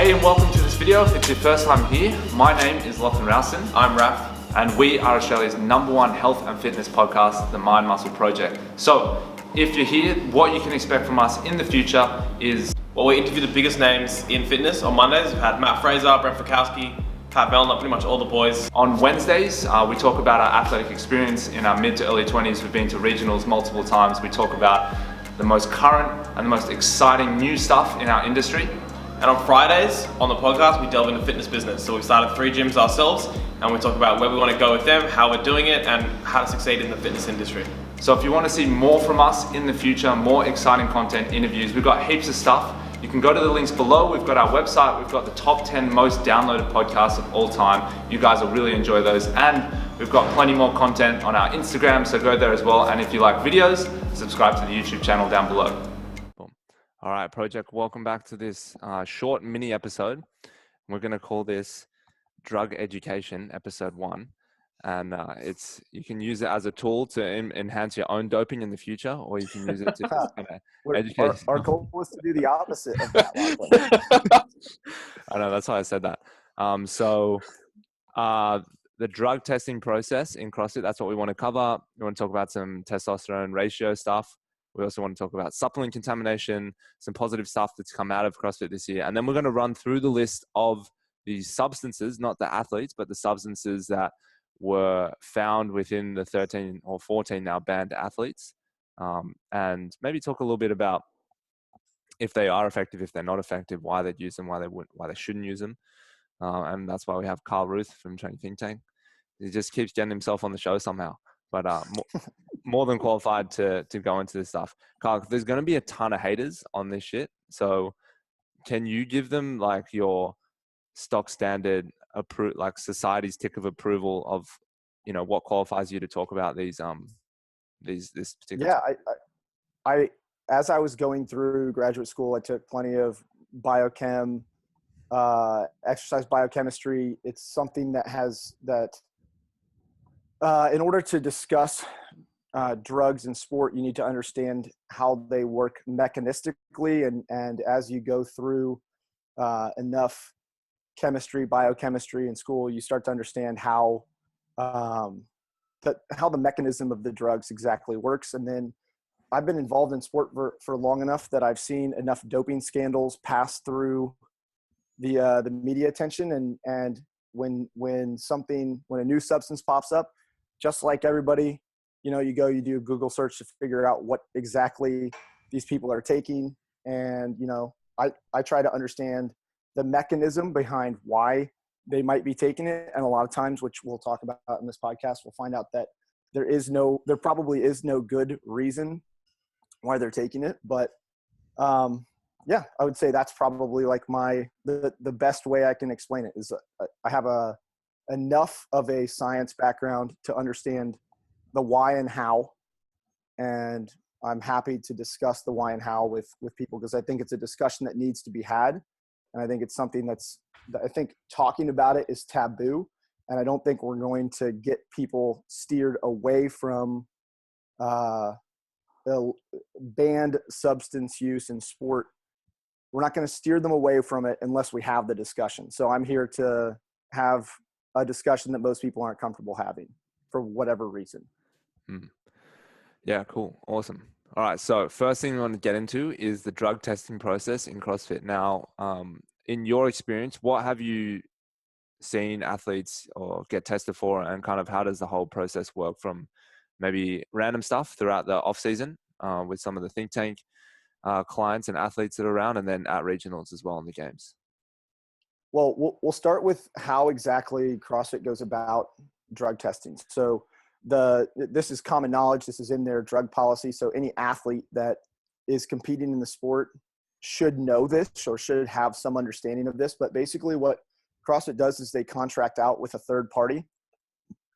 Hey and welcome to this video. If it's your first time here, my name is Lachlan Rowson. I'm Raf. And we are Australia's #1 health and fitness podcast, The Mind Muscle Project. So, if you're here, what you can expect from us in the future is... Well, we interview the biggest names in fitness. On Mondays, we've had Matt Fraser, Brent Fikowski, Pat Vellner, pretty much all the boys. On Wednesdays, we talk about our athletic experience in our mid to early 20s. We've been to regionals multiple times. We talk about the most current and the most exciting new stuff in our industry. And on Fridays, on the podcast, we delve into fitness business. So we've started 3 gyms ourselves, and we talk about where we want to go with them, how we're doing it, and how to succeed in the fitness industry. So if you want to see more from us in the future, more exciting content, interviews, we've got heaps of stuff. You can go to the links below. We've got our website. We've got the top 10 most downloaded podcasts of all time. You guys will really enjoy those. And we've got plenty more content on our Instagram, so go there as well. And if you like videos, subscribe to the YouTube channel down below. All right, Project, welcome back to this short mini episode. We're going to call this Drug Education Episode 1. And you can use it as a tool to enhance your own doping in the future, or you can use it to just educate. Our goal was to do the opposite of that. I know, that's why I said that. The drug testing process in CrossFit, that's what we want to cover. We want to talk about some testosterone ratio stuff. We also want to talk about supplement contamination, some positive stuff that's come out of CrossFit this year. And then we're going to run through the list of these substances, not the athletes, but the substances that were found within the 13 or 14 now banned athletes. And maybe talk a little bit about if they are effective, if they're not effective, why they'd use them, why they shouldn't use them. And that's why we have Carl Ruth from Training Think Tank. He just keeps getting himself on the show somehow. But more than qualified to go into this stuff. Carl, there's going to be a ton of haters on this shit. So can you give them like your stock standard, like society's tick of approval of, you know, what qualifies you to talk about this particular? Yeah, I as I was going through graduate school, I took plenty of biochem, exercise biochemistry. It's something that in order to discuss drugs in sport, you need to understand how they work mechanistically. And as you go through enough chemistry, biochemistry in school, you start to understand how the mechanism of the drugs exactly works. And then I've been involved in sport for long enough that I've seen enough doping scandals pass through the media attention. And when a new substance pops up, just like everybody, you know, you do a Google search to figure out what exactly these people are taking. And, you know, I try to understand the mechanism behind why they might be taking it. And a lot of times, which we'll talk about in this podcast, we'll find out that there probably is no good reason why they're taking it. But yeah, I would say that's probably like the best way I can explain it is I have enough of a science background to understand the why and how. And I'm happy to discuss the why and how with people, because I think it's a discussion that needs to be had. And I think it's something I think talking about it is taboo. And I don't think we're going to get people steered away from banned substance use in sport. We're not going to steer them away from it unless we have the discussion. So I'm here to have a discussion that most people aren't comfortable having for whatever reason. Yeah, cool. Awesome. All right. So first thing we want to get into is the drug testing process in CrossFit. Now, in your experience, what have you seen athletes or get tested for, and kind of how does the whole process work from maybe random stuff throughout the off season with some of the think tank clients and athletes that are around, and then at regionals as well in the games? Well, we'll start with how exactly CrossFit goes about drug testing. So this is common knowledge. This is in their drug policy. So any athlete that is competing in the sport should know this or should have some understanding of this. But basically what CrossFit does is they contract out with a third party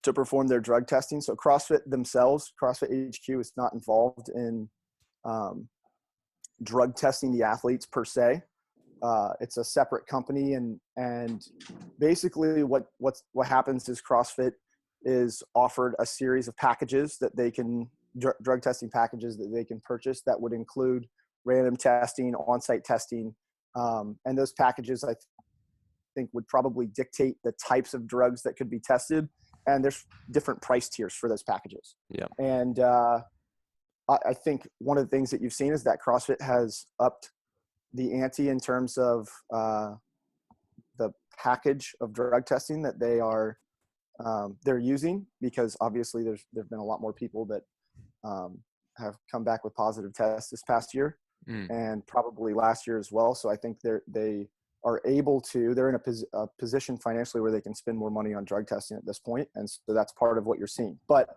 to perform their drug testing. So CrossFit themselves, CrossFit HQ, is not involved in drug testing the athletes per se. It's a separate company, and basically what happens is CrossFit is offered a series of packages that they can drug testing packages that they can purchase that would include random testing, on-site testing, and those packages think would probably dictate the types of drugs that could be tested. And there's different price tiers for those packages. Yeah. And I think one of the things that you've seen is that CrossFit has upped the ante in terms of the package of drug testing that they're using, because obviously there've been a lot more people that have come back with positive tests this past year, and probably last year as well. So I think they are able to, they're in a position financially where they can spend more money on drug testing at this point. And so that's part of what you're seeing. But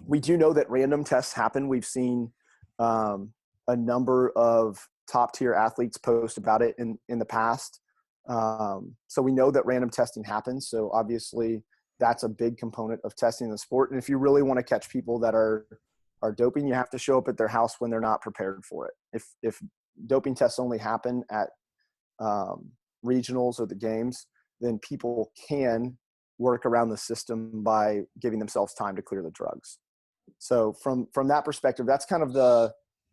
we do know that random tests happen. We've seen a number of top tier athletes post about it in the past. So we know that random testing happens. So obviously that's a big component of testing the sport. And if you really want to catch people that are doping, you have to show up at their house when they're not prepared for it. If doping tests only happen at regionals or the games, then people can work around the system by giving themselves time to clear the drugs. So from that perspective, that's kind of the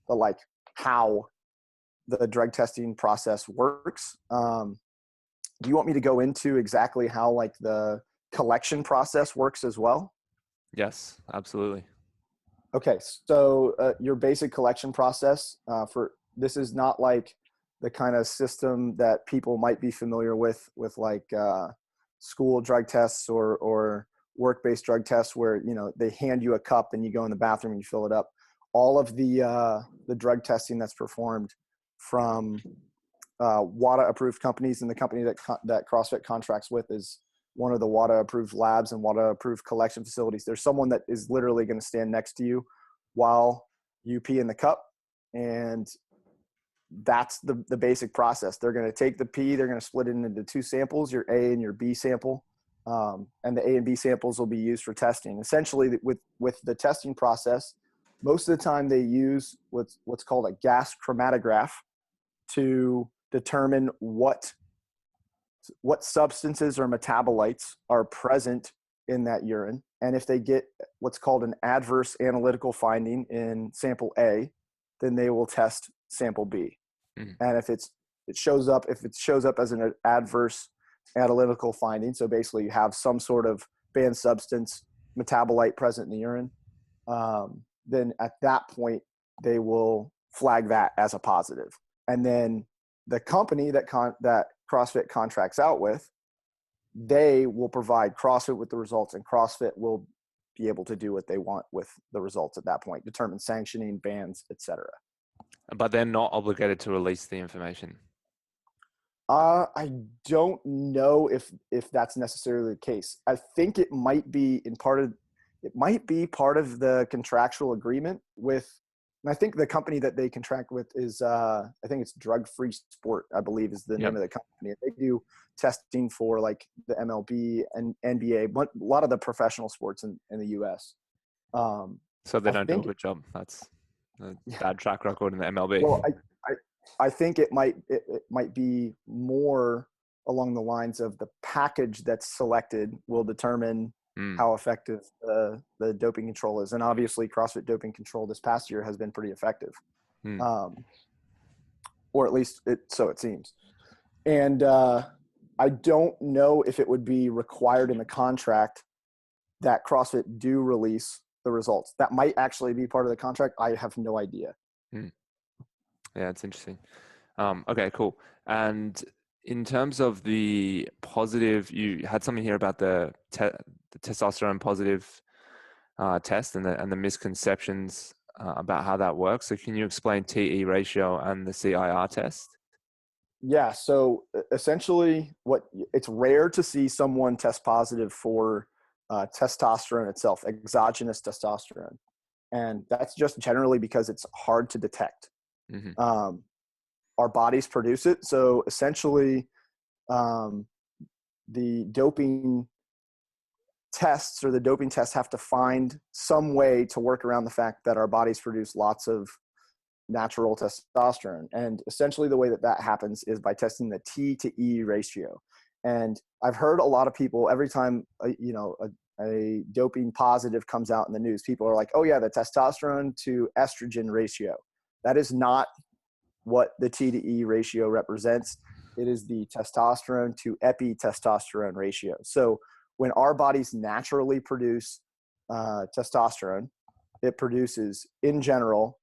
like how the drug testing process works. Do you want me to go into exactly how like the collection process works as well? Yes, absolutely. Okay, so your basic collection process for this is not like the kind of system that people might be familiar with like school drug tests or work-based drug tests where, you know, they hand you a cup and you go in the bathroom and you fill it up. All of the drug testing that's performed from WADA-approved companies, and the company that CrossFit contracts with is one of the WADA-approved labs and WADA-approved collection facilities. There's someone that is literally going to stand next to you while you pee in the cup, and that's the basic process. They're going to take the pee, they're going to split it into two samples, your A and your B sample, and the A and B samples will be used for testing. Essentially, with the testing process, most of the time they use what's called a gas chromatograph to determine what substances or metabolites are present in that urine. And if they get what's called an adverse analytical finding in sample A, then they will test sample B. And if it shows up as an adverse analytical finding, so basically you have some sort of banned substance metabolite present in the urine, then at that point they will flag that as a positive. And then the company that CrossFit contracts out with, they will provide CrossFit with the results, and CrossFit will be able to do what they want with the results at that point, determine sanctioning, bans, etc. But they're not obligated to release the information. I don't know if that's necessarily the case. I think it might be part of the contractual agreement with, and I think the company that they contract with is, I think it's Drug Free Sport, I believe is the name of the company. They do testing for like the MLB and NBA, but a lot of the professional sports in the US. So they don't do a good job. That's a bad track record in the MLB. Well, I think it might be more along the lines of the package that's selected will determine how effective the doping control is. And obviously CrossFit doping control this past year has been pretty effective. Or at least so it seems. And I don't know if it would be required in the contract that CrossFit do release the results. That might actually be part of the contract. I have no idea. Yeah, it's interesting. Okay, cool. And in terms of the positive, you had something here about the testosterone positive test and the misconceptions about how that works. So can you explain TE ratio and the CIR test? Yeah. So essentially it's rare to see someone test positive for testosterone itself, exogenous testosterone. And that's just generally because it's hard to detect. Our bodies produce it. So essentially the doping tests have to find some way to work around the fact that our bodies produce lots of natural testosterone. And essentially the way that happens is by testing the T to E ratio. And I've heard a lot of people, every time a doping positive comes out in the news, people are like, oh yeah, the testosterone to estrogen ratio. That is not what the T to E ratio represents. It is the testosterone to epitestosterone ratio. So when our bodies naturally produce testosterone, it produces, in general,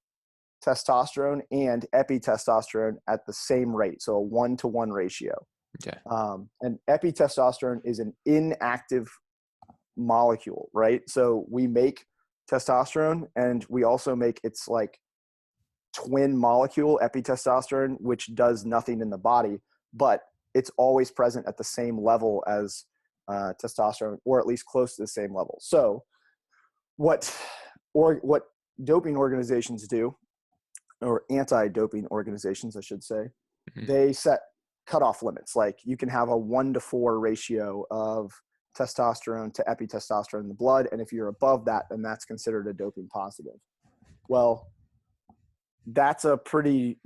testosterone and epitestosterone at the same rate. So a 1-to-1 ratio. Okay. And epitestosterone is an inactive molecule, right? So we make testosterone and we also make its like twin molecule, epitestosterone, which does nothing in the body, but it's always present at the same level as testosterone, or at least close to the same level. So what doping organizations do, or anti-doping organizations, I should say, they set cutoff limits. Like you can have a 1-to-4 ratio of testosterone to epitestosterone in the blood. And if you're above that, then that's considered a doping positive. Well, that's a pretty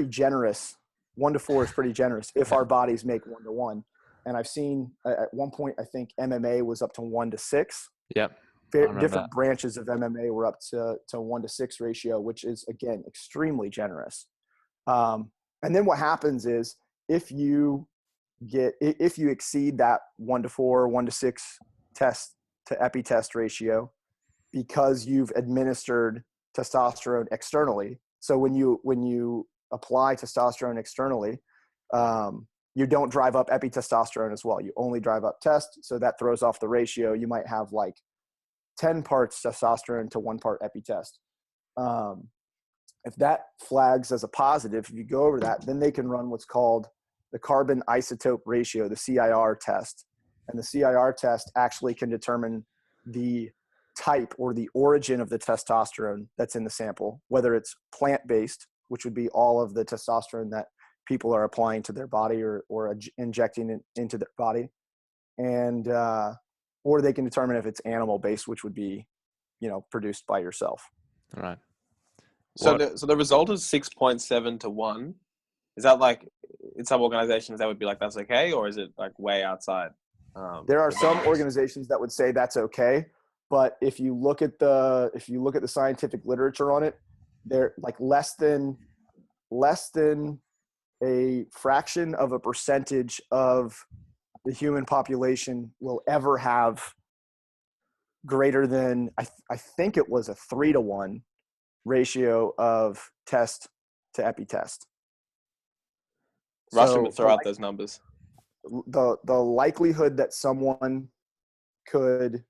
generous, 1-to-4 is pretty generous if our bodies make 1-to-1. And I've seen at one point, I think MMA was up to 1-to-6. Yep. Different branches of MMA were up to 1-to-6 ratio, which is, again, extremely generous. And then what happens is if you exceed that 1-to-4, 1-to-6 test to epitest ratio, because you've administered testosterone externally. So when you apply testosterone externally, you don't drive up epitestosterone as well. You only drive up test. So that throws off the ratio. You might have like 10 parts testosterone to 1 part epitest. If that flags as a positive, if you go over that, then they can run what's called the carbon isotope ratio, the CIR test. And the CIR test actually can determine the type or the origin of the testosterone that's in the sample, whether it's plant-based, which would be all of the testosterone that people are applying to their body or injecting it into their body. And, or they can determine if it's animal-based, which would be, produced by yourself. All right. So the result is 6.7 to 1. Is that like, in some organizations that would be like, that's okay? Or is it like way outside? There are some organizations that would say that's okay. But if you look at the scientific literature on it, they're like less than a fraction of a percentage of the human population will ever have greater than, I think it was a 3-to-1 ratio of test to epitest. Rustin would throw out those numbers. The likelihood that someone could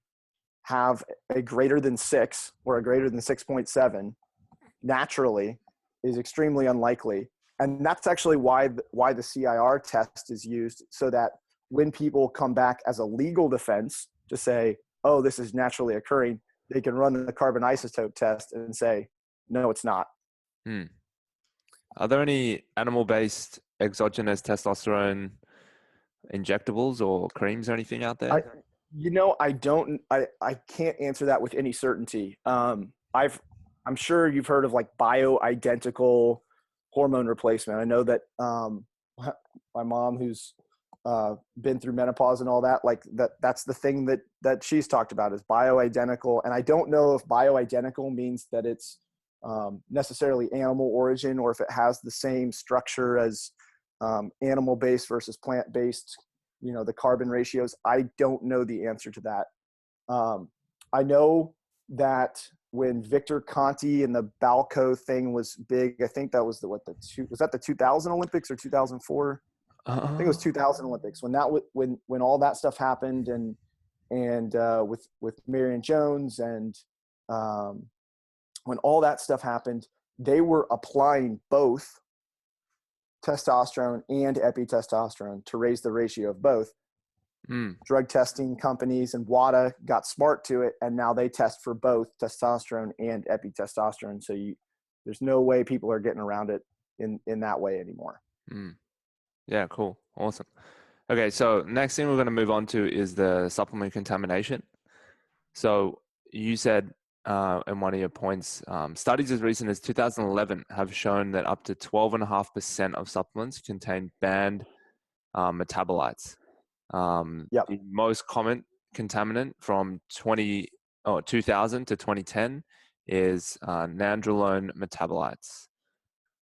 have a greater than 6 or a greater than 6.7 naturally is extremely unlikely. And that's actually why the CIR test is used, so that when people come back as a legal defense to say, oh, this is naturally occurring, they can run the carbon isotope test and say, no, it's not. Are there any animal-based exogenous testosterone injectables or creams or anything out there? I can't answer that with any certainty. I'm sure you've heard of like bioidentical hormone replacement. I know that my mom, who's been through menopause and all that, like that's the thing that she's talked about is bioidentical. And I don't know if bioidentical means that it's necessarily animal origin, or if it has the same structure as animal-based versus plant-based, the carbon ratios. I don't know the answer to that. I know that when Victor Conti and the Balco thing was big, I think that was was that the 2000 Olympics or 2004? I think it was 2000 Olympics when all that stuff happened, and with Marion Jones, and when all that stuff happened, they were applying both testosterone and epitestosterone to raise the ratio of both. Drug testing companies and WADA got smart to it, and now they test for both testosterone and epitestosterone. So there's no way people are getting around it in that way anymore. Yeah, cool. Awesome. Okay, so next thing we're going to move on to is the supplement contamination. So you said in one of your points, studies as recent as 2011 have shown that up to 12.5% of supplements contain banned metabolites. The most common contaminant from 2000 to 2010 is Nandrolone metabolites.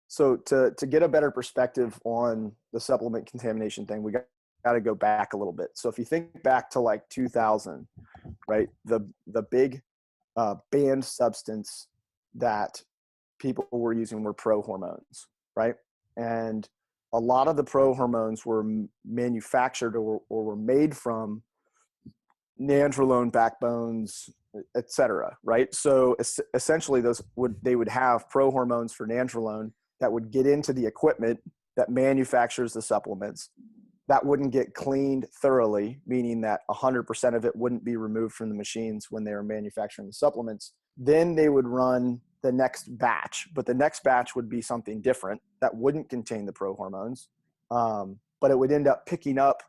So to get a better perspective on the supplement contamination thing, we got to go back a little bit. So if you think back to like 2000, right, the big banned substance that people were using were pro hormones, right? And a lot of the pro hormones were manufactured or were made from Nandrolone backbones, et cetera, right? So essentially they would have pro hormones for Nandrolone that would get into the equipment that manufactures the supplements. That wouldn't get cleaned thoroughly, meaning that 100% of it wouldn't be removed from the machines when they were manufacturing the supplements. Then they would run the next batch, but the next batch would be something different that wouldn't contain the pro hormones. But it would end up picking up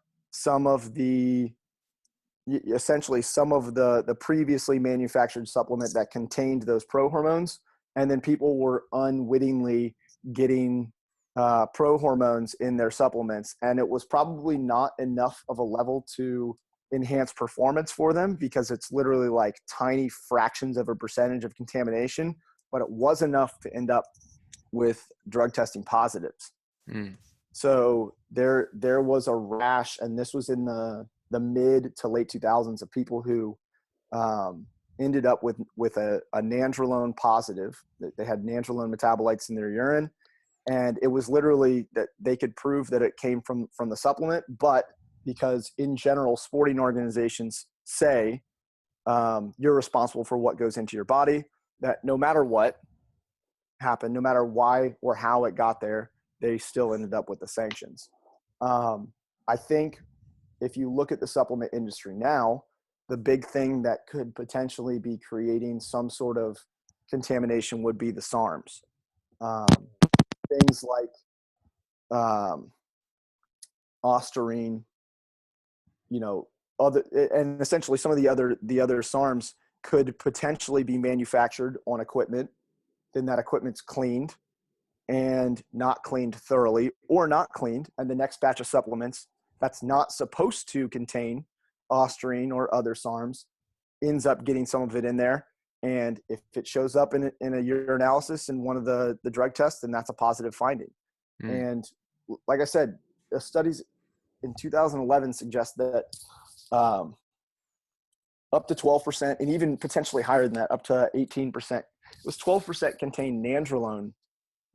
essentially some of the previously manufactured supplement that contained those pro hormones. And then people were unwittingly getting pro hormones in their supplements. And it was probably not enough of a level to enhance performance for them, because it's literally like tiny fractions of a percentage of contamination, but it was enough to end up with drug testing positives. So there was a rash, and this was in the mid to late 2000s, of people who ended up with a Nandrolone positive. They had Nandrolone metabolites in their urine, and it was literally that they could prove that it came from the supplement, but because in general sporting organizations say you're responsible for what goes into your body, that no matter what happened, no matter why or how it got there, they still ended up with the sanctions. I think if you look at the supplement industry now, the big thing that could potentially be creating some sort of contamination would be the SARMs. Things like ostarine, and essentially some of the other SARMs could potentially be manufactured on equipment. Then that equipment's cleaned and not cleaned thoroughly, or not cleaned, and the next batch of supplements that's not supposed to contain ostarine or other SARMs ends up getting some of it in there. And if it shows up in a urinalysis in one of the drug tests, then that's a positive finding. And like I said, the studies in 2011 suggest that up to 12%, and even potentially higher than that, up to 18%, it was 12% contained Nandrolone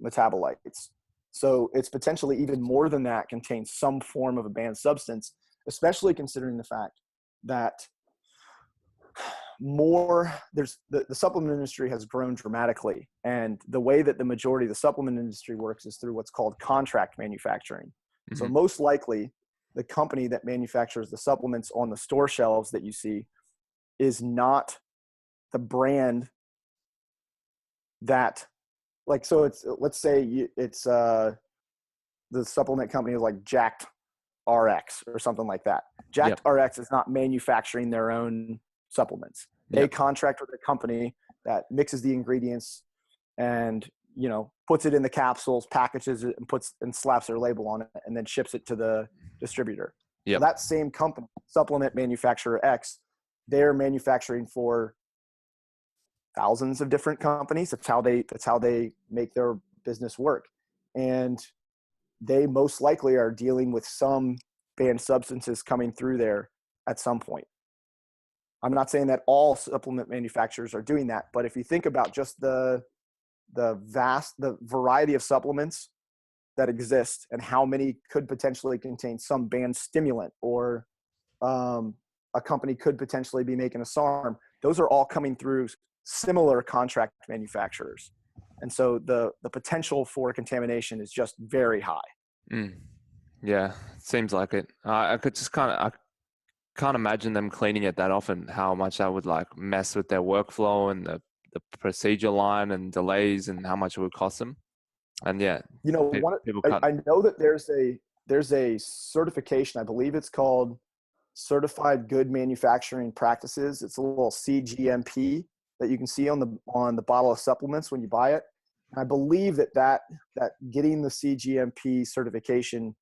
metabolites. So it's potentially even more than that contains some form of a banned substance, especially considering the fact that the supplement industry has grown dramatically. And the way that the majority of the supplement industry works is through what's called contract manufacturing. So most likely the company that manufactures the supplements on the store shelves that you see is not the brand that, like, so it's, let's say it's the supplement company is like Jacked RX or something like that. Jacked RX is not manufacturing their own supplements. They contract with a company that mixes the ingredients and, puts it in the capsules, packages it, and slaps their label on it, and then ships it to the distributor. So that same company, supplement manufacturer X, they're manufacturing for thousands of different companies. That's how they make their business work. And they most likely are dealing with some banned substances coming through there at some point. I'm not saying that all supplement manufacturers are doing that, but if you think about just the variety of supplements that exist and how many could potentially contain some banned stimulant, or a company could potentially be making a SARM, those are all coming through similar contract manufacturers. And so the potential for contamination is just very high. Yeah, seems like it. I can't imagine them cleaning it that often, how much that would like mess with their workflow and the procedure line and delays, and how much it would cost them. And I know that there's a certification, I believe it's called Certified Good Manufacturing Practices. It's a little CGMP that you can see on the bottle of supplements when you buy it. And I believe that getting the CGMP certification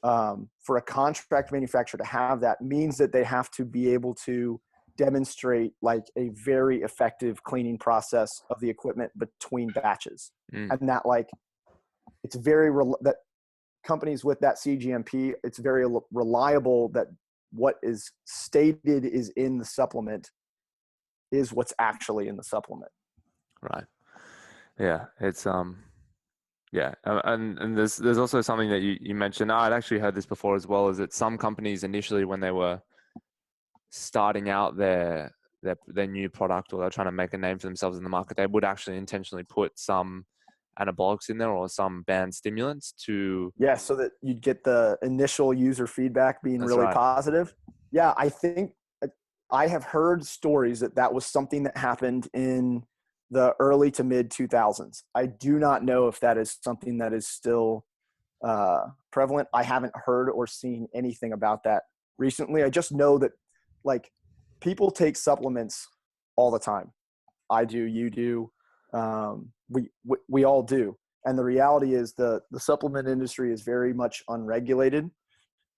for a contract manufacturer to have that means that they have to be able to demonstrate like a very effective cleaning process of the equipment between batches. And that like it's very that companies with that CGMP, it's very reliable that what is stated is in the supplement is what's actually in the supplement. Right. Yeah. It's yeah, and there's also something that you mentioned. I'd actually heard this before as well. Is that some companies initially, when they were starting out their new product, or they're trying to make a name for themselves in the market, they would actually intentionally put some anabolics in there or some banned stimulants to. Yeah, so that you'd get the initial user feedback being That's really right. positive. Yeah, I think I have heard stories that was something that happened in the early to mid 2000s. I do not know if that is something that is still prevalent. I haven't heard or seen anything about that recently. I just know that like people take supplements all the time. I do, you do, we all do. And the reality is the supplement industry is very much unregulated.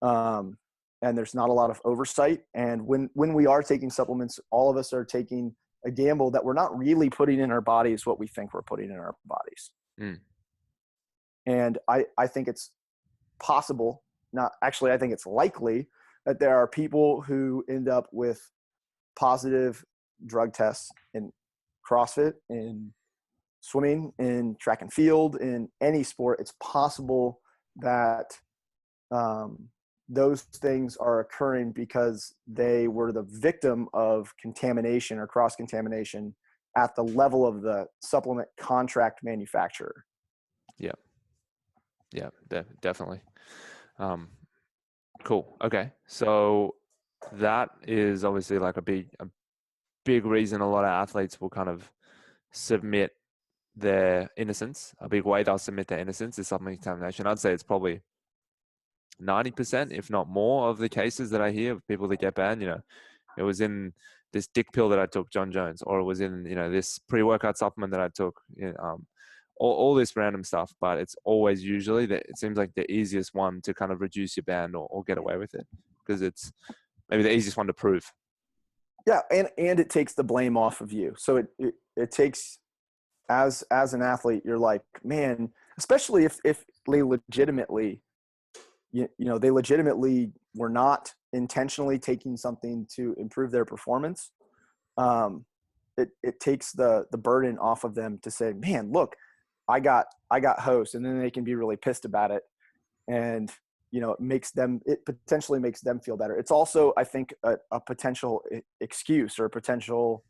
And there's not a lot of oversight. And when we are taking supplements, all of us are taking a gamble that we're not really putting in our bodies what we think we're putting in our bodies. Mm. And I think it's possible, not actually, I think it's likely that there are people who end up with positive drug tests in CrossFit, in swimming, in track and field, in any sport. It's possible that those things are occurring because they were the victim of contamination or cross-contamination at the level of the supplement contract manufacturer. Yeah, definitely. Cool. Okay. So that is obviously like a big reason a lot of athletes will kind of submit their innocence. A big way they'll submit their innocence is supplement contamination. I'd say it's probably 90%, if not more, of the cases that I hear of people that get banned. It was in this dick pill that I took, John Jones, or it was in, this pre-workout supplement that I took, all this random stuff. But it's always usually it seems like the easiest one to kind of reduce your ban or get away with it, because it's maybe the easiest one to prove. Yeah. And it takes the blame off of you. So it takes, as an athlete, you're like, man, especially if they legitimately, they legitimately were not intentionally taking something to improve their performance. It takes the burden off of them to say, man, look, I got hosed, and then they can be really pissed about it. And, it potentially makes them feel better. It's also, I think, a potential excuse or a potential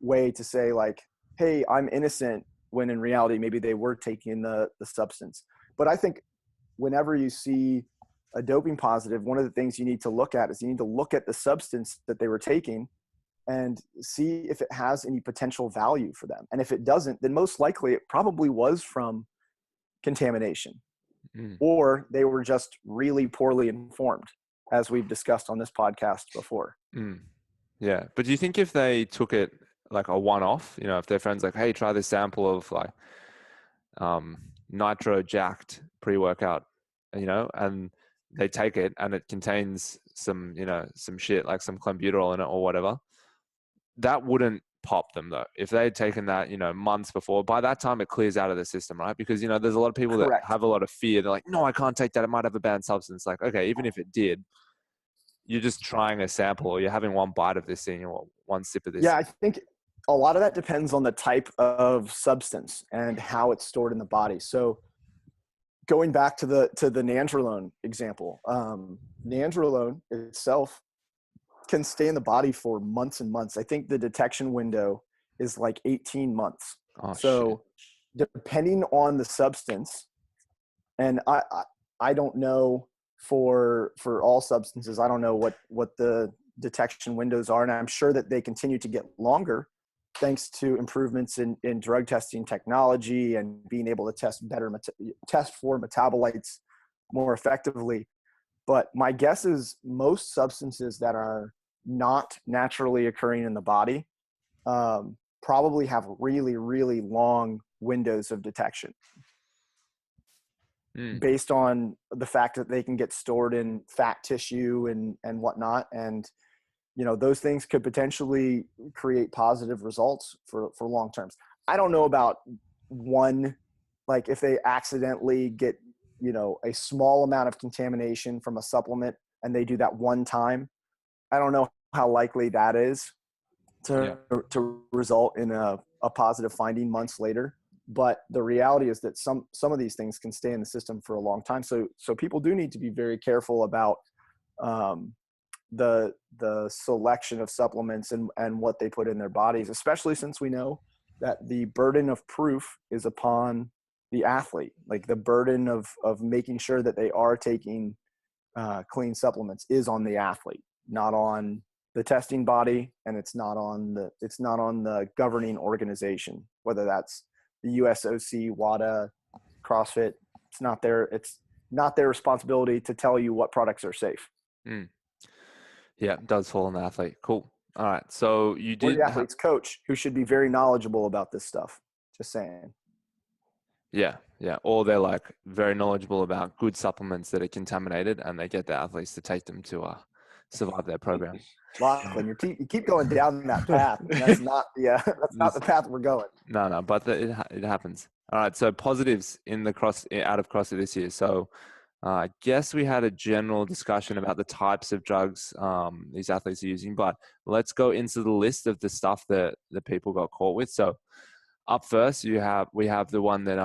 way to say like, hey, I'm innocent, when in reality, maybe they were taking the substance. But I think whenever you see a doping positive, one of the things you need to look at is you need to look at the substance that they were taking and see if it has any potential value for them. And if it doesn't, then most likely it probably was from contamination, or they were just really poorly informed, as we've discussed on this podcast before. Yeah. But do you think if they took it like a one-off, if their friend's like, hey, try this sample of like nitro jacked pre-workout, and they take it and it contains some, some shit like some clenbuterol in it or whatever, that wouldn't pop them though. If they had taken that, months before, by that time it clears out of the system, right? Because, there's a lot of people Correct. that have a lot of fear. They're like, no, I can't take that. It might have a banned substance. Like, okay, even if it did, you're just trying a sample, or you're having one bite of this thing or one sip of this. Yeah, I think a lot of that depends on the type of substance and how it's stored in the body. So going back to the Nandrolone example, Nandrolone itself can stay in the body for months and months. I think the detection window is like 18 months. Oh, so shit. Depending on the substance, and I don't know for all substances, I don't know what the detection windows are. And I'm sure that they continue to get longer thanks to improvements in drug testing technology and being able to test for metabolites more effectively. But my guess is most substances that are not naturally occurring in the body probably have really, really long windows of detection based on the fact that they can get stored in fat tissue and whatnot. And, those things could potentially create positive results for long terms. I don't know about one like if they accidentally get, a small amount of contamination from a supplement and they do that one time, I don't know how likely that is to result in a positive finding months later. But the reality is that some of these things can stay in the system for a long time. So people do need to be very careful about the selection of supplements and what they put in their bodies, especially since we know that the burden of proof is upon the athlete. Like the burden of making sure that they are taking clean supplements is on the athlete, not on the testing body, and it's not on the governing organization, whether that's the USOC, WADA, CrossFit. It's not their responsibility to tell you what products are safe. Yeah, it does fall on the athlete. Cool. All right. So you Or did the athlete's coach, who should be very knowledgeable about this stuff. Just saying. Yeah. Or they're like very knowledgeable about good supplements that are contaminated, and they get the athletes to take them to survive their program. Lachlan, you keep going down that path. And that's not the path we're going. No, but it happens. All right. So positives out of CrossFit this year. So I guess we had a general discussion about the types of drugs these athletes are using, but let's go into the list of the stuff that the people got caught with. So up first, we have the one that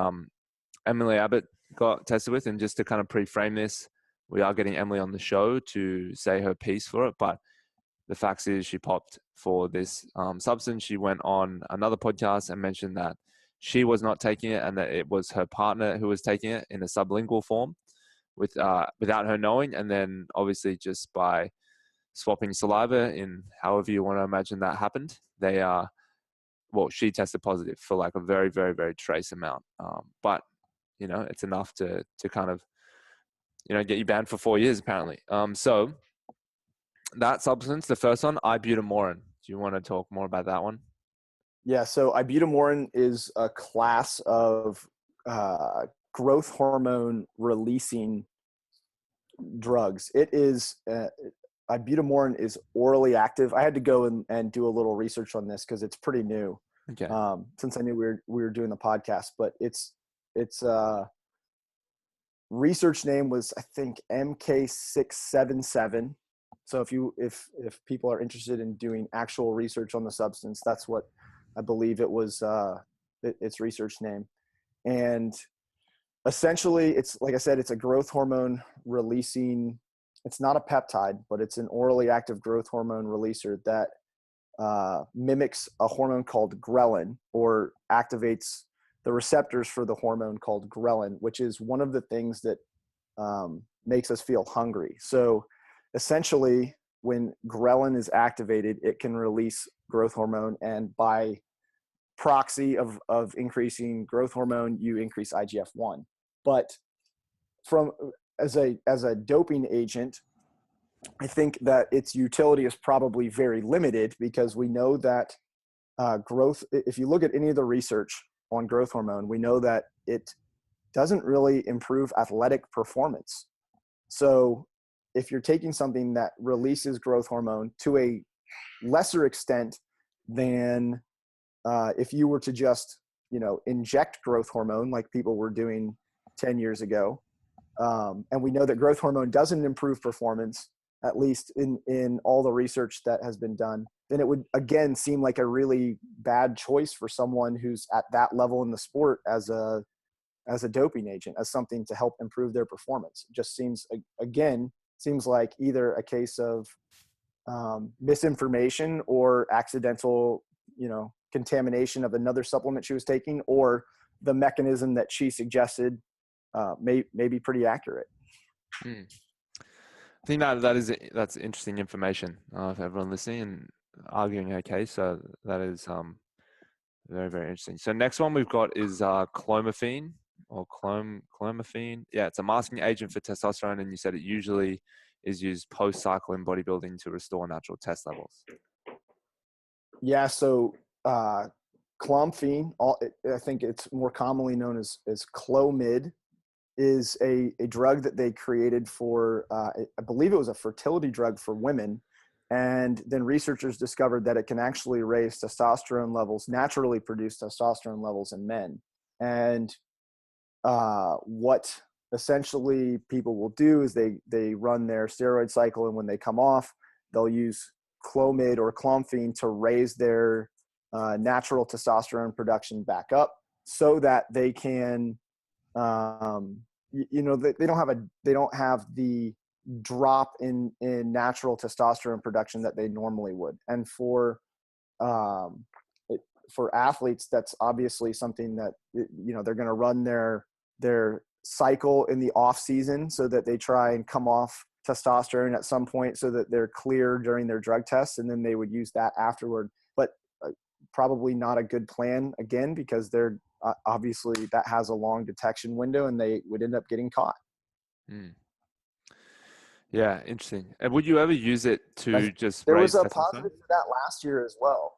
Emily Abbott got tested with, and just to kind of pre-frame this, we are getting Emily on the show to say her piece for it, but the fact is she popped for this substance. She went on another podcast and mentioned that she was not taking it and that it was her partner who was taking it in a sublingual form without her knowing. And then obviously just by swapping saliva in however you want to imagine that happened, she tested positive for like a very, very, very trace amount. But, it's enough to kind of, get you banned for 4 years apparently. So that substance, the first one, Butyl Morin. Do you want to talk more about that one? Yeah. So Butyl Morin is a class of growth hormone releasing drugs. It is Butyl Morin is orally active. I had to go and do a little research on this because it's pretty new. Okay. Since I knew we were doing the podcast, but its research name was, I think, MK677. So if people are interested in doing actual research on the substance, that's what I believe it was, its research name. And essentially, it's, like I said, it's a growth hormone releasing. It's not a peptide, but it's an orally active growth hormone releaser that mimics a hormone called ghrelin, or activates the receptors for the hormone called ghrelin, which is one of the things that makes us feel hungry. So essentially, when ghrelin is activated, it can release growth hormone, and by proxy of increasing growth hormone, you increase IGF-1. But as a doping agent, I think that its utility is probably very limited, because we know that if you look at any of the research on growth hormone, we know that it doesn't really improve athletic performance. So if you're taking something that releases growth hormone to a lesser extent than if you were to just, inject growth hormone like people were doing 10 years ago, and we know that growth hormone doesn't improve performance, at least in all the research that has been done, then it would again seem like a really bad choice for someone who's at that level in the sport as a doping agent, as something to help improve their performance. It just seems like either a case of misinformation or accidental, contamination of another supplement she was taking, or the mechanism that she suggested may be pretty accurate. I think that's interesting information for everyone listening and arguing her case. So that is very, very interesting. So next one we've got is Clomiphene or Clomiphene. Yeah, it's a masking agent for testosterone, and you said it usually is used post-cycle in bodybuilding to restore natural test levels. Yeah, so Clomiphene, I think it's more commonly known as Clomid, is a drug that they created for, I believe it was a fertility drug for women. And then researchers discovered that it can actually raise testosterone levels, naturally produced testosterone levels in men. And what essentially people will do is they run their steroid cycle, and when they come off, they'll use Clomid or Clomiphene to raise their natural testosterone production back up, so that they can, they don't have the drop in natural testosterone production that they normally would. And for athletes, that's obviously something that, they're going to run their cycle in the off season, so that they try and come off testosterone at some point so that they're clear during their drug tests, and then they would use that afterward. But probably not a good plan, again, because they're obviously that has a long detection window, and they would end up getting caught. Yeah, interesting. And would you ever use it to just there raise was a testosterone? positive for that last year as well.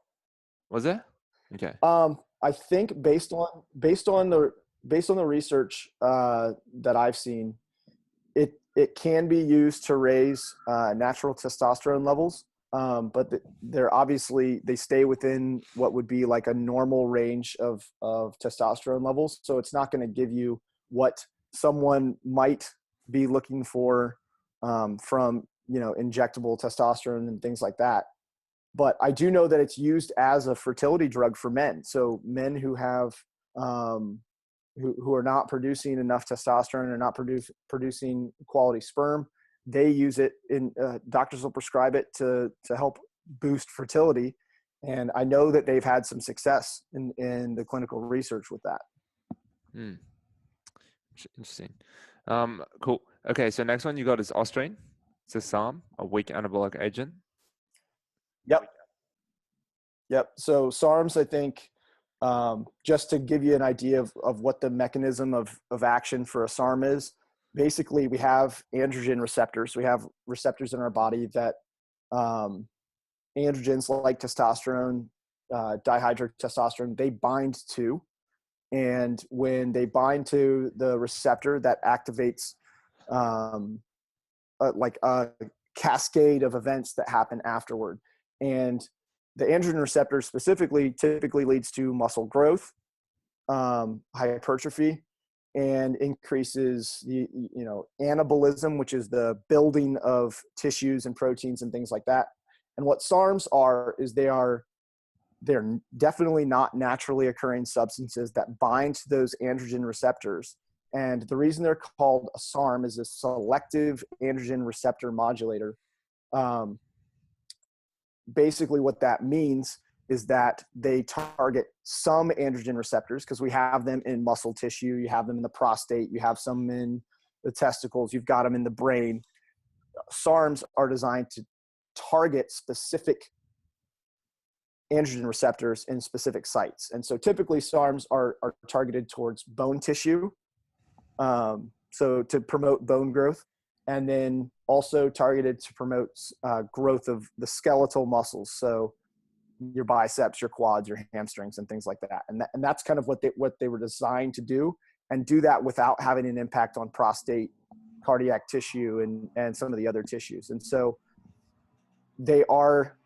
Was there? Okay. I think based on the research that I've seen, it can be used to raise natural testosterone levels, but they're obviously, they stay within what would be like a normal range of testosterone levels. So it's not going to give you what someone might be looking for from injectable testosterone and things like that. But I do know that it's used as a fertility drug for men. So men who have who are not producing enough testosterone or not producing quality sperm, they use it in doctors will prescribe it to help boost fertility. And I know that they've had some success in the clinical research with that. Interesting. Cool. Okay, so next one you got is Ostrine. It's a SARM, a weak anabolic agent. Yep. So SARMs, I think, just to give you an idea of what the mechanism of action for a SARM is, basically we have androgen receptors. We have receptors in our body that androgens like testosterone, dihydrotestosterone, they bind to. And when they bind to the receptor, that activates like a cascade of events that happen afterward. And the androgen receptor specifically typically leads to muscle growth, hypertrophy, and increases the anabolism, which is the building of tissues and proteins and things like that. And what SARMs are is they're definitely not naturally occurring substances that bind to those androgen receptors. And the reason they're called a SARM is a selective androgen receptor modulator. Basically what that means is that they target some androgen receptors, because we have them in muscle tissue, you have them in the prostate, you have some in the testicles, you've got them in the brain. SARMs are designed to target specific androgen receptors in specific sites. And so typically SARMs are targeted towards bone tissue, so to promote bone growth, and then also targeted to promote growth of the skeletal muscles. So your biceps, your quads, your hamstrings, and things like that. And that's kind of what they were designed to do, and do that without having an impact on prostate, cardiac tissue, and some of the other tissues. And so they are,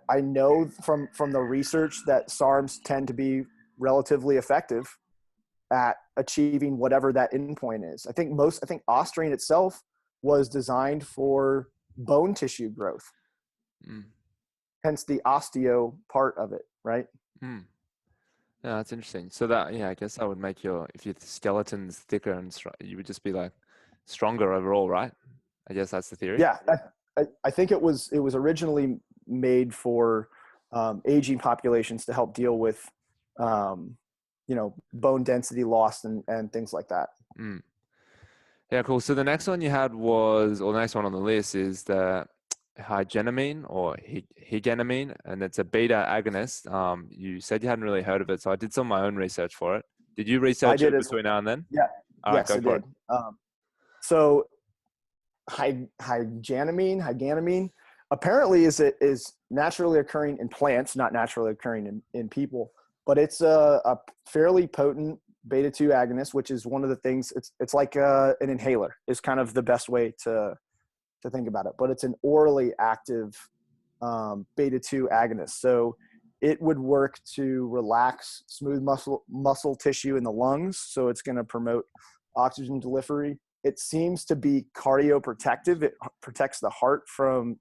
I know from the research that SARMs tend to be relatively effective at achieving whatever that endpoint is. I think Ostrine itself was designed for bone tissue growth. Hence the osteo part of it, right? Yeah, that's interesting. So that, I guess that would make if your skeleton's thicker and you would just be like stronger overall, right? I guess that's the theory. Yeah, I think it was originally made for aging populations to help deal with, bone density loss and things like that. Yeah, cool. So the next one you had the next one on the list is the hygenamine or higenamine, and it's a beta agonist. You said you hadn't really heard of it, so I did some of my own research for it. Did you research it between now and then? Yeah. All right, yes, I did. So hygenamine apparently is naturally occurring in plants, not naturally occurring in people, but it's a fairly potent beta-2 agonist, which is one of the things, it's like an inhaler is kind of the best way to think about it, but it's an orally active beta-2 agonist. So it would work to relax smooth muscle tissue in the lungs. So it's going to promote oxygen delivery. It seems to be cardioprotective. It protects the heart from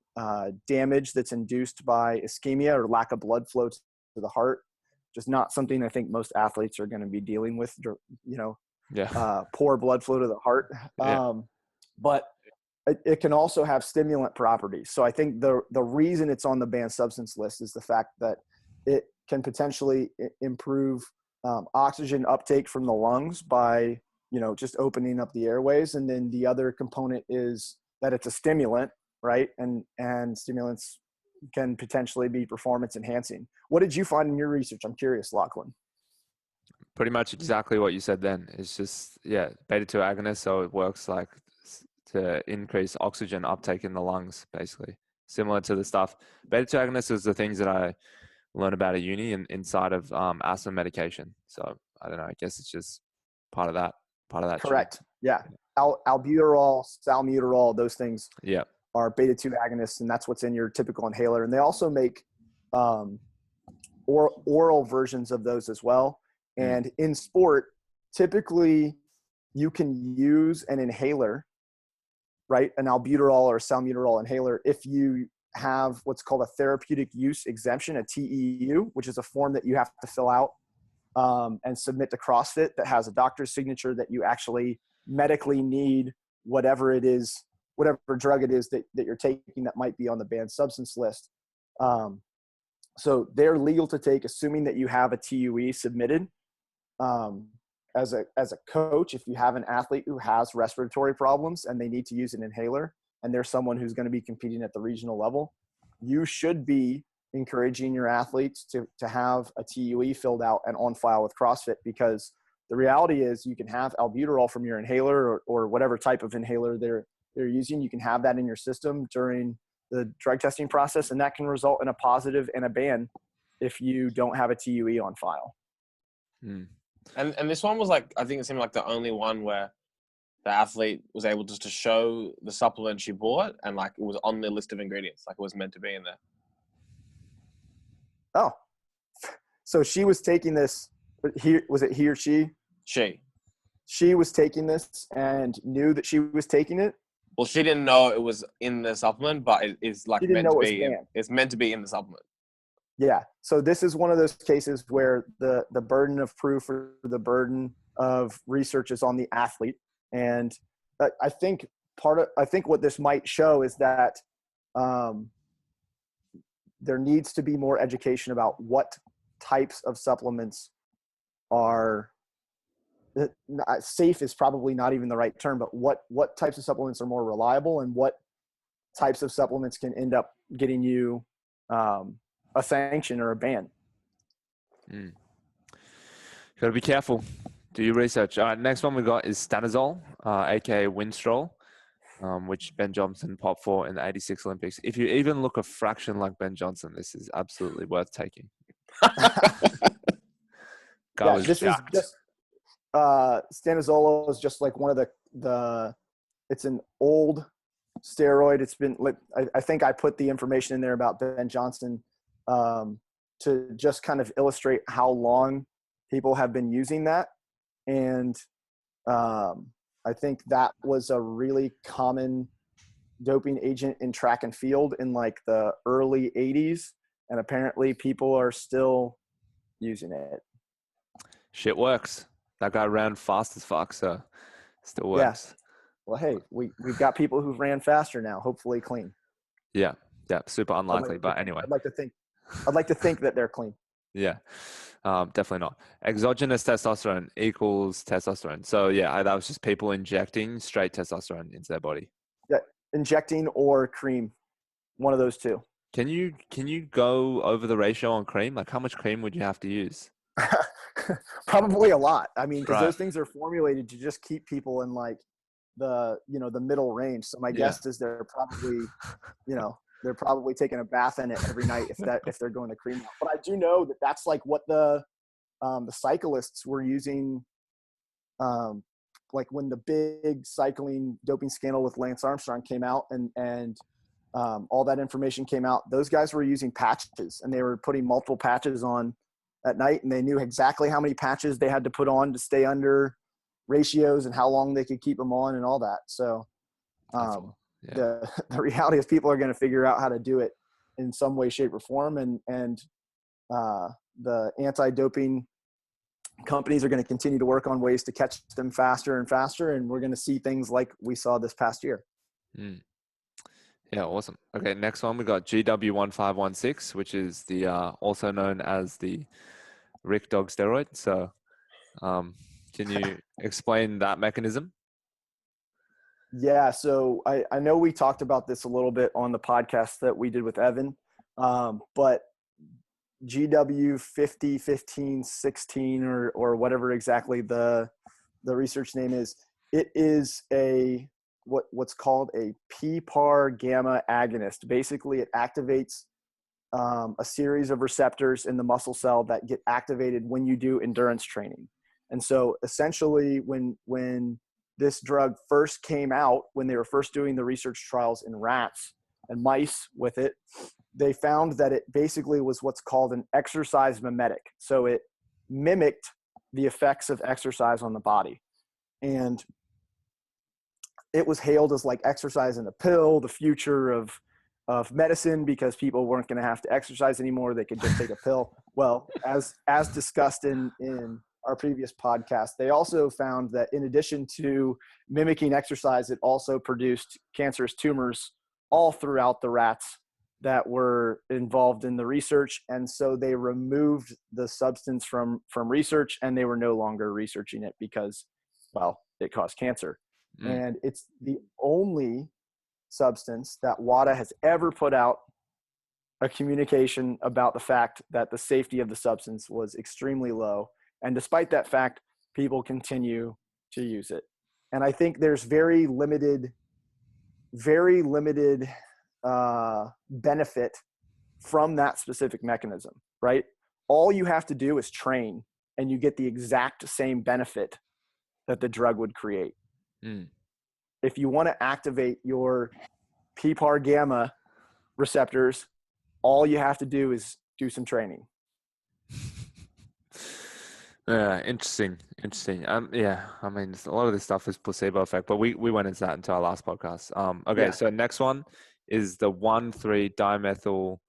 damage that's induced by ischemia or lack of blood flow to the heart. Just not something I think most athletes are going to be dealing with, poor blood flow to the heart. But it can also have stimulant properties. So I think the reason it's on the banned substance list is the fact that it can potentially improve oxygen uptake from the lungs by, just opening up the airways. And then the other component is that it's a stimulant, right? And stimulants can potentially be performance enhancing. What did you find in your research? I'm curious, Lachlan. Pretty much exactly what you said then. It's just, beta-2 agonist. So it works like to increase oxygen uptake in the lungs, basically. Similar to the stuff. Beta-2 agonist is the things that I learned about at uni and inside of asthma medication. So I don't know. I guess it's just part of that. Correct. Chain. Yeah. Albuterol, salmeterol, those things are beta-2 agonists, and that's what's in your typical inhaler. And they also make oral versions of those as well. And in sport, typically you can use an inhaler, right? An albuterol or salmeterol inhaler if you have what's called a therapeutic use exemption, a TEU, which is a form that you have to fill out and submit to CrossFit that has a doctor's signature that you actually medically need whatever it is, whatever drug it is that you're taking that might be on the banned substance list. So they're legal to take, assuming that you have a TUE submitted. As a coach, if you have an athlete who has respiratory problems and they need to use an inhaler, and they're someone who's going to be competing at the regional level, you should be encouraging your athletes to have a TUE filled out and on file with CrossFit, because the reality is you can have albuterol from your inhaler or whatever type of inhaler they're using. You can have that in your system during the drug testing process, and that can result in a positive and a ban if you don't have a TUE on file. And this one was like, I think it seemed like the only one where the athlete was able just to show the supplement she bought and like it was on the list of ingredients, like it was meant to be in there. Oh, so she was taking this. Was it he or she? She was taking this and knew that she was taking it. Well, she didn't know it was in the supplement, but it's like meant to be. It's meant to be in the supplement. Yeah. So this is one of those cases where the burden of proof or the burden of research is on the athlete. And I think what this might show is that there needs to be more education about what types of supplements are safe is probably not even the right term, but what types of supplements are more reliable and what types of supplements can end up getting you a sanction or a ban. Got to be careful. Do your research. All right, next one we got is Stanozolol, aka Winstrol, which Ben Johnson popped for in the '86 Olympics. If you even look a fraction like Ben Johnson, this is absolutely worth taking. This is just Stanozolol is just like one of the it's an old steroid. It's been I think I put the information in there about Ben Johnson to just kind of illustrate how long people have been using that. And I think that was a really common doping agent in track and field in like the early 80s. And apparently people are still using it. Shit works. That guy ran fast as fuck, so it still works. Yeah. Well, hey, we've got people who've ran faster now, hopefully clean. Yeah. Super unlikely, but anyway. I'd like to think that they're clean. Yeah. Definitely not. Exogenous testosterone equals testosterone. So yeah, that was just people injecting straight testosterone into their body. Yeah, injecting or cream, one of those two. Can you go over the ratio on cream? Like how much cream would you have to use? Probably a lot. I mean, because those things are formulated to just keep people in like the middle range. So my guess is they're probably, they're probably taking a bath in it every night if they're going the cream route. But I do know that that's like what the cyclists were using, like when the big cycling doping scandal with Lance Armstrong came out, and all that information came out. Those guys were using patches, and they were putting multiple patches on at night, and they knew exactly how many patches they had to put on to stay under ratios and how long they could keep them on and all that. So the reality is people are going to figure out how to do it in some way, shape, or form. And the anti-doping companies are going to continue to work on ways to catch them faster and faster. And we're going to see things like we saw this past year. Mm. Yeah, awesome. Okay, next one we got GW1516, which is the also known as the Rick Dog steroid. So, can you explain that mechanism? Yeah, so I know we talked about this a little bit on the podcast that we did with Evan, but GW 50, 15, 16, or whatever exactly the research name is, it is what's called a PPAR gamma agonist. Basically, it activates a series of receptors in the muscle cell that get activated when you do endurance training. And so essentially when this drug first came out, when they were first doing the research trials in rats and mice with it, they found that it basically was what's called an exercise mimetic. So it mimicked the effects of exercise on the body. And it was hailed as like exercise in a pill, the future of medicine, because people weren't going to have to exercise anymore. They could just take a pill. Well, as discussed in our previous podcast, they also found that in addition to mimicking exercise, it also produced cancerous tumors all throughout the rats that were involved in the research. And so they removed the substance from research, and they were no longer researching it because, well, it caused cancer. And it's the only substance that WADA has ever put out a communication about the fact that the safety of the substance was extremely low. And despite that fact, people continue to use it. And I think there's very limited benefit from that specific mechanism, right? All you have to do is train, and you get the exact same benefit that the drug would create. If you want to activate your PPAR gamma receptors, all you have to do is do some training. Interesting. Yeah, I mean, a lot of this stuff is placebo effect, but we went into that into our last podcast. Okay, so next one is the 1,3-dimethyl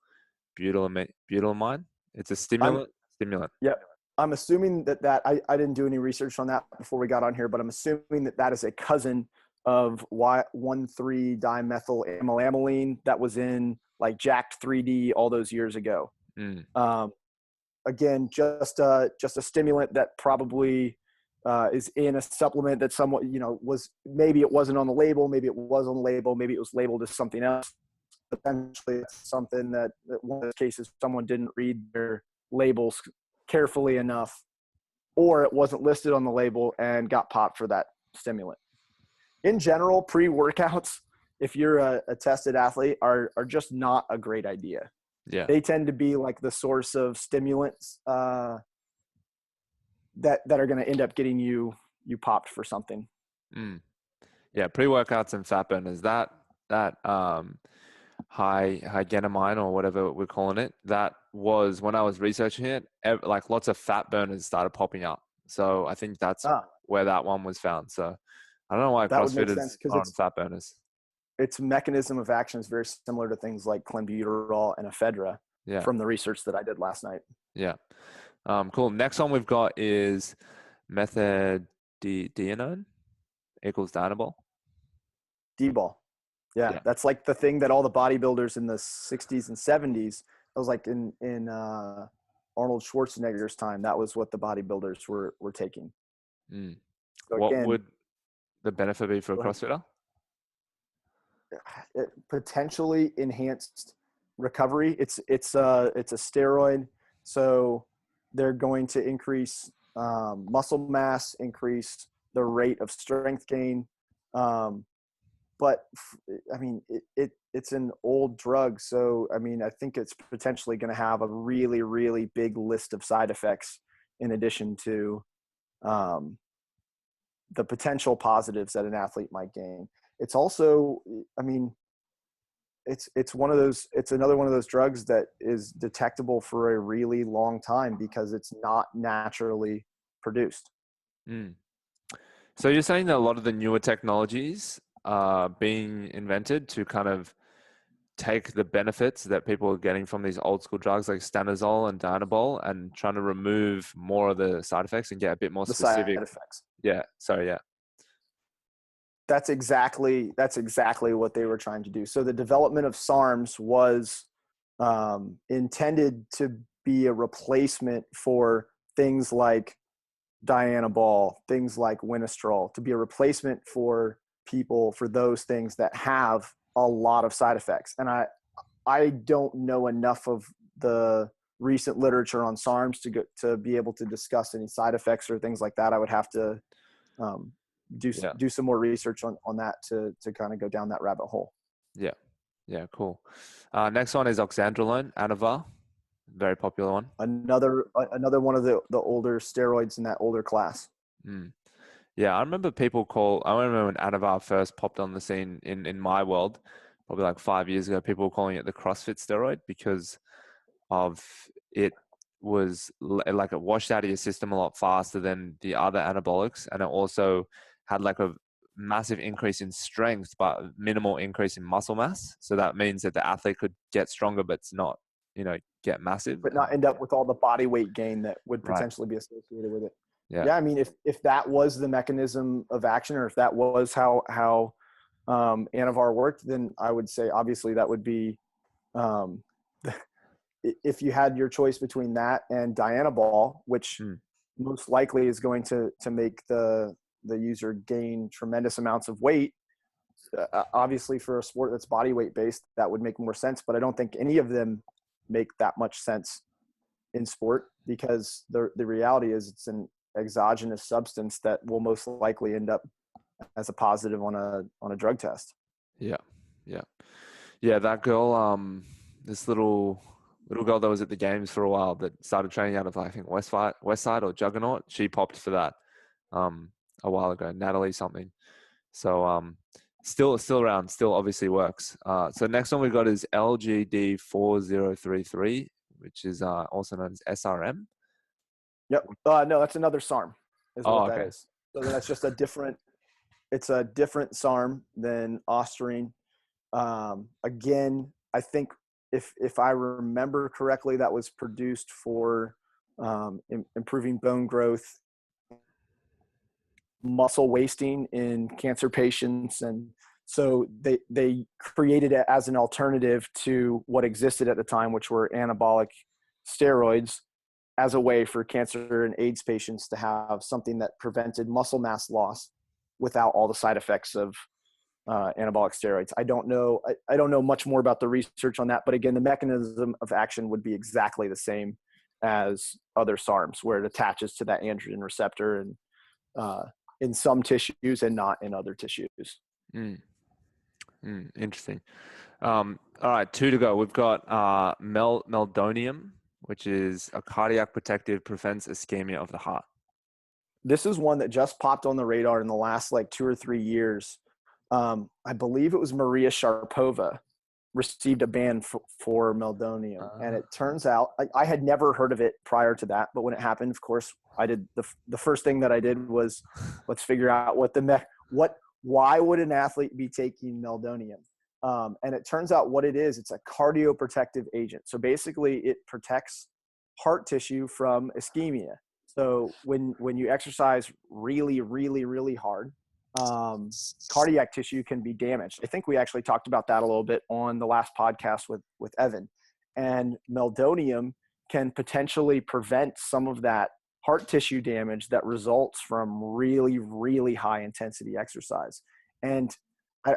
butylamine. It's a stimulant. Yep. I'm assuming that I didn't do any research on that before we got on here, but I'm assuming that is a cousin of 1,3-dimethyl amylamine that was in like Jacked 3D all those years ago. Again, just a stimulant that probably is in a supplement that somewhat, was, maybe it wasn't on the label, maybe it was on the label, maybe it was labeled as something else. Potentially it's something that one of those cases someone didn't read their labels carefully enough, or it wasn't listed on the label and got popped for that stimulant. In general, pre-workouts, if you're a tested athlete, are just not a great idea. Yeah. They tend to be like the source of stimulants that are going to end up getting you popped for something. Yeah, pre-workouts and fat burners, that high genamine or whatever we're calling it, that was, when I was researching it, like lots of fat burners started popping up. So I think that's where that one was found. So I don't know why CrossFitters are on fat burners. Its mechanism of action is very similar to things like clenbuterol and ephedra from the research that I did last night. Yeah. Cool. Next one we've got is methadone equals Dynabol. D-ball. Yeah, that's like the thing that all the bodybuilders in the 60s and 70s, it was like in Arnold Schwarzenegger's time, that was what the bodybuilders were taking. So what would the benefit be for a CrossFitter? It potentially enhanced recovery. It's a steroid, so they're going to increase muscle mass, increase the rate of strength gain. But I mean, it's an old drug, so I mean, I think it's potentially going to have a really, really big list of side effects in addition to the potential positives that an athlete might gain. It's also, I mean, it's one of those, it's another one of those drugs that is detectable for a really long time because it's not naturally produced. Mm. So you're saying that a lot of the newer technologies are being invented to kind of take the benefits that people are getting from these old school drugs like stanozol and dianabol and trying to remove more of the side effects and get a bit more The specific. side effects. Yeah. Sorry. Yeah. That's exactly what they were trying to do. So the development of SARMs was intended to be a replacement for things like dianabol, things like Winstrol, to be a replacement for people for those things that have a lot of side effects. And I don't know enough of the recent literature on SARMs to be able to discuss any side effects or things like that. I would have to do some more research on that to kind of go down that rabbit hole. Yeah. Yeah. Cool. Next one is Oxandrolone, Anavar. Very popular one. Another one of the older steroids in that older class. Mm. Yeah, I remember I remember when Anavar first popped on the scene in my world, probably like 5 years ago, people were calling it the CrossFit steroid because of it was like it washed out of your system a lot faster than the other anabolics. And it also had like a massive increase in strength, but minimal increase in muscle mass. So that means that the athlete could get stronger, but it's not, get massive. But not end up with all the body weight gain that would potentially be associated with it. Yeah, I mean, if that was the mechanism of action, or if that was how Anavar worked, then I would say obviously that would be, if you had your choice between that and dianabol, which most likely is going to make the user gain tremendous amounts of weight. Obviously, for a sport that's body weight based, that would make more sense. But I don't think any of them make that much sense in sport because the reality is it's an exogenous substance that will most likely end up as a positive on a drug test. Yeah. That girl, this little girl that was at the games for a while that started training out of, I think, Westside or Juggernaut. She popped for that a while ago. Natalie something. So still around. Still obviously works. So next one we got is LGD4033, which is also known as SRM. Yep. No, that's another SARM. That is. So that's just it's a different SARM than Ostarine. Again, I think if I remember correctly, that was produced for improving bone growth, muscle wasting in cancer patients. And so they created it as an alternative to what existed at the time, which were anabolic steroids, as a way for cancer and AIDS patients to have something that prevented muscle mass loss without all the side effects of anabolic steroids. I don't know much more about the research on that, but again, the mechanism of action would be exactly the same as other SARMs, where it attaches to that androgen receptor and in some tissues and not in other tissues. Interesting. All right, 2 to go. We've got meldonium, which is a cardiac protective, prevents ischemia of the heart. This is one that just popped on the radar in the last 2 or 3 years. I believe it was Maria Sharapova received a ban for meldonium. And it turns out I had never heard of it prior to that. But when it happened, of course, I did the first thing that I did was let's figure out why would an athlete be taking meldonium? And it turns out what it is, it's a cardioprotective agent. So basically it protects heart tissue from ischemia. So when you exercise really, really, really hard, cardiac tissue can be damaged. I think we actually talked about that a little bit on the last podcast with Evan. And meldonium can potentially prevent some of that heart tissue damage that results from really, really high intensity exercise. And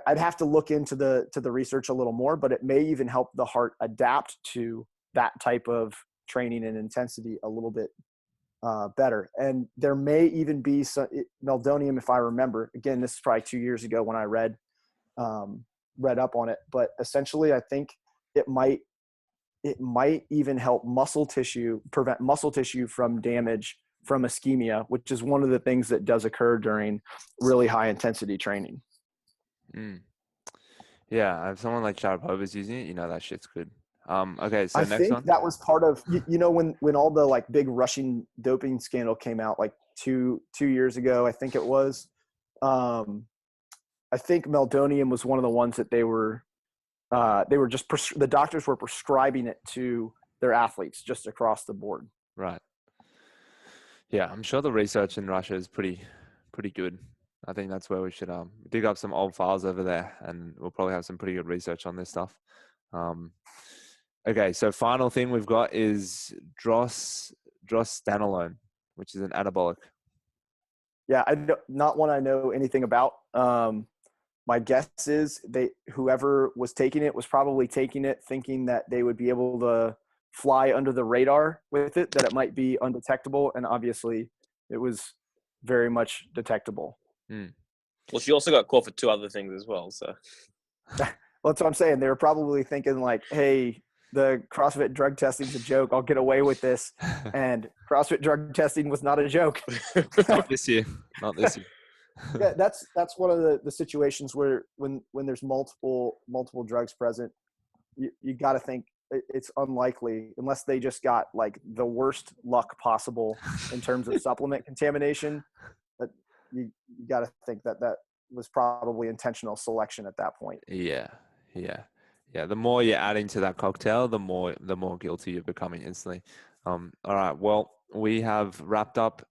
I'd have to look into the research a little more, but it may even help the heart adapt to that type of training and intensity a little bit better. And there may even be some meldonium, if I remember. Again, this is probably 2 years ago when I read up on it. But essentially, I think it might even help prevent muscle tissue from damage from ischemia, which is one of the things that does occur during really high intensity training. Yeah, if someone like Sharapova's using it, that shit's good. Okay, so I next think one. that was part of when all the like big Russian doping scandal came out like two years ago, I think it was. I think meldonium was one of the ones that they were just the doctors were prescribing it to their athletes just across the board. Right. Yeah, I'm sure the research in Russia is pretty good. I think that's where we should dig up some old files over there, and we'll probably have some pretty good research on this stuff. Okay, so final thing we've got is Stanozolol, which is an anabolic. Yeah, not one I know anything about. My guess is whoever was taking it was probably taking it thinking that they would be able to fly under the radar with it, that it might be undetectable, and obviously it was very much detectable. Well, she also got caught for 2 other things as well. So well, that's what I'm saying. They were probably thinking like, hey, the CrossFit drug testing is a joke. I'll get away with this. And CrossFit drug testing was not a joke. Not this year. Not this year. Yeah, that's one of the situations where when there's multiple drugs present, you got to think it's unlikely, unless they just got like the worst luck possible in terms of supplement contamination. But you got to think that was probably intentional selection at that point. Yeah. The more you're adding to that cocktail, the more guilty you're becoming instantly. All right. Well, we have wrapped up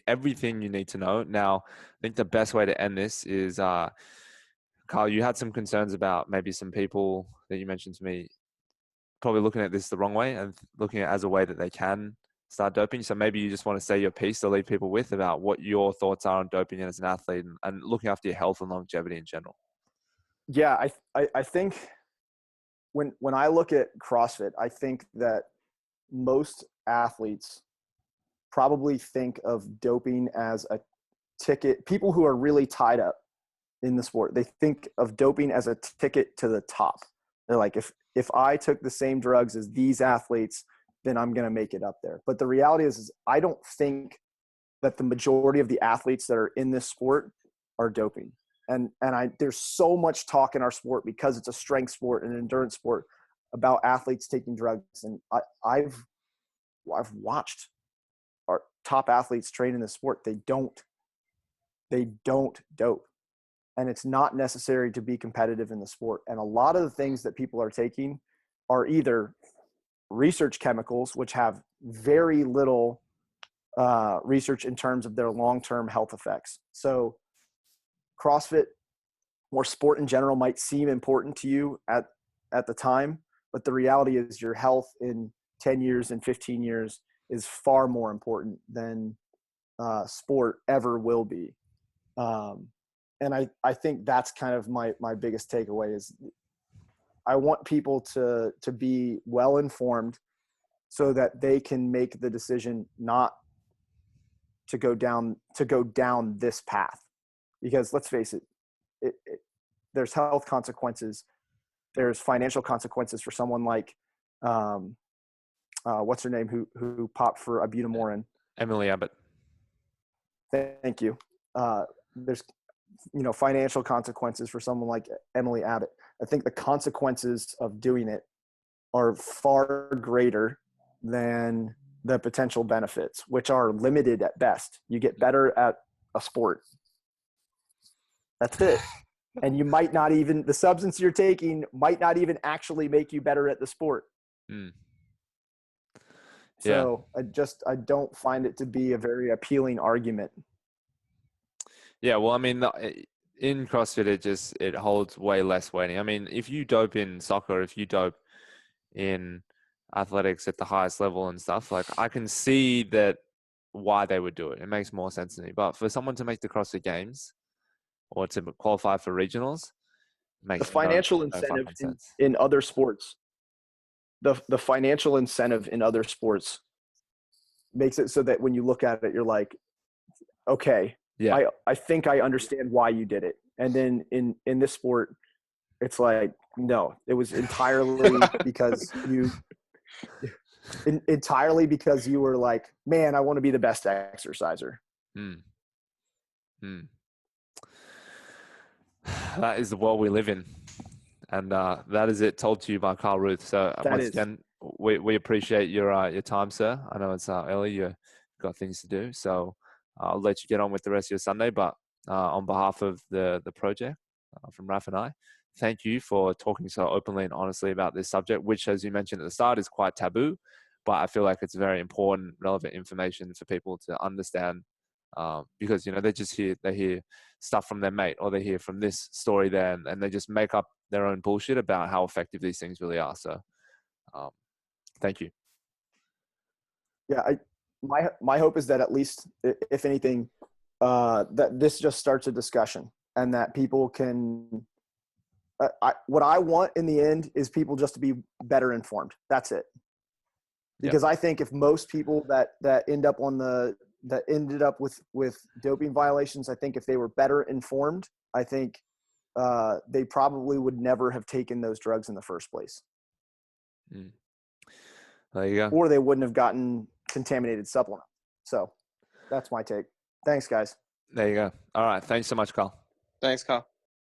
everything you need to know. Now, I think the best way to end this is, Carl, you had some concerns about maybe some people that you mentioned to me probably looking at this the wrong way and looking at it as a way that they can start doping. So maybe you just want to say your piece to leave people with about what your thoughts are on doping as an athlete and looking after your health and longevity in general. Yeah, I think when I look at CrossFit, I think that most athletes probably think of doping as a ticket. People who are really tied up in the sport, they think of doping as a ticket to the top. They're like, if I took the same drugs as these athletes, then I'm going to make it up there. But the reality is I don't think that the majority of the athletes that are in this sport are doping. And there's so much talk in our sport because it's a strength sport and an endurance sport about athletes taking drugs. And I've watched our top athletes train in this sport. They don't dope. And it's not necessary to be competitive in the sport. And a lot of the things that people are taking are either research chemicals, which have very little research in terms of their long-term health effects. So CrossFit or sport in general might seem important to you at the time, but the reality is your health in 10 years and 15 years is far more important than sport ever will be. And I think that's kind of my biggest takeaway is I want people to be well informed so that they can make the decision not to go down this path. Because let's face it, there's health consequences. There's financial consequences for someone like, what's her name, who popped for Butyl Morin? Emily Abbott. Thank you. There's, financial consequences for someone like Emily Abbott. I think the consequences of doing it are far greater than the potential benefits, which are limited at best. You get better at a sport. That's it. And you might not even, the substance you're taking might not even actually make you better at the sport. So I don't find it to be a very appealing argument. Yeah, well, I mean, in CrossFit, it holds way less weighting. I mean, if you dope in soccer, if you dope in athletics at the highest level and stuff, like I can see that why they would do it. It makes more sense to me. But for someone to make the CrossFit Games or to qualify for regionals, makes the financial incentive in other sports. The financial incentive in other sports makes it so that when you look at it, you're like, okay, yeah, I think I understand why you did it. And then in this sport, it's like, no, it was entirely because you were like, man, I want to be the best exerciser. That is the world we live in. And that is it, told to you by Carl Ruth. So once again, we appreciate your time, sir. I know it's early. You've got things to do. So I'll let you get on with the rest of your Sunday. But on behalf of the project from Raf and I, thank you for talking so openly and honestly about this subject, which, as you mentioned at the start, is quite taboo. But I feel like it's very important, relevant information for people to understand, because, you know, they hear stuff from their mate, or they hear from this story there, and they just make up their own bullshit about how effective these things really are. So thank you. Yeah, my hope is that at least, if anything, that this just starts a discussion, and that people can what I want in the end is people just to be better informed. That's it. Because I think if most people that ended up with doping violations, I think if they were better informed, I think they probably would never have taken those drugs in the first place. There you go. Or they wouldn't have gotten contaminated supplement. So that's my take. Thanks, guys. There you go. All right. Thanks so much, Carl. Thanks, Carl.